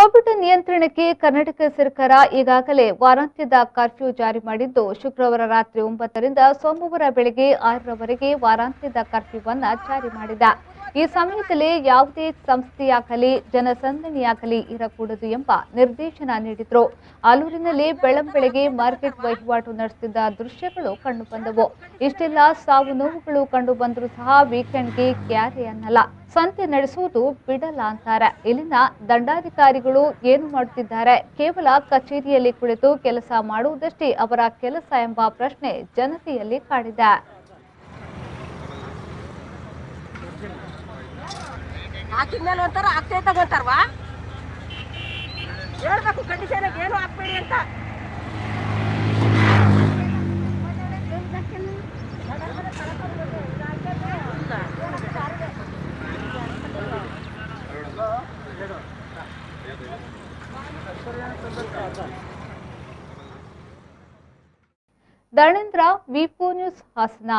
Covid ನಿಯಂತ್ರಣಕ್ಕೆ ಕರ್ನಾಟಕ ಸರ್ಕಾರ ಈಗಾಗಲೇ ವಾರಾಂತ್ಯದ ಕರ್ಫ್ಯೂ ಜಾರಿ ಮಾಡಿದ್ದು, ಶುಕ್ರವಾರ ರಾತ್ರಿ 9 ರಿಂದ ಸೋಮವಾರ ಬೆಳಗ್ಗೆ 6 ರವರೆಗೆ ವಾರಾಂತ್ಯದ ಕರ್ಫ್ಯೂವನ್ನು ಜಾರಿ ಮಾಡಿದೆ. ಈ ಸಮಯದಲ್ಲಿ ಯಾವುದೇ ಸಂಸ್ಥೆಯಾಗಲಿ ಜನಸಂದಣಿಯಾಗಲಿ ಇರಕೂಡದು ಎಂಬ ನಿರ್ದೇಶನ ನೀಡಿದ್ರು. ಆಲೂರಿನಲ್ಲಿ ಬೆಳ್ಳಂಬೆಳಗ್ಗೆ ಮಾರ್ಕೆಟ್ ವಹಿವಾಟು ನಡೆಸುತ್ತಿದ್ದ ದೃಶ್ಯಗಳು ಕಂಡುಬಂದವು. ಇಷ್ಟೆಲ್ಲ ಸಾವು ನೋವುಗಳು ಕಂಡು ಬಂದರೂ ಸಹ ವೀಕೆಂಡ್ಗೆ ಕ್ಯಾರೆ ಅನ್ನಲ್ಲ, ಸಂತೆ ನಡೆಸುವುದು ಬಿಡಲ್ಲ ಅಂತಾರೆ. ಇಲ್ಲಿನ ದಂಡಾಧಿಕಾರಿಗಳು ಏನು ಮಾಡುತ್ತಿದ್ದಾರೆ? ಕೇವಲ ಕಚೇರಿಯಲ್ಲಿ ಕುಳಿತು ಕೆಲಸ ಮಾಡುವುದಷ್ಟೇ ಅವರ ಕೆಲಸ ಎಂಬ ಪ್ರಶ್ನೆ ಜನತೆಯಲ್ಲಿ ಕಾಡಿದೆ. ಹಾಕಿದ್ಮೇಲೆ ಒಂಥರ ಆಗ್ತೈತ ಬಂತಾರವಾ ಹೇಳ್ಬೇಕು ಕಂಡೀಷನ್ ಏನು ಹಾಕ್ಬೇಡಿ ಅಂತ. ಧರ್ಮೇಂದ್ರ, ವಿ4 ನ್ಯೂಸ್, ಹಾಸನ.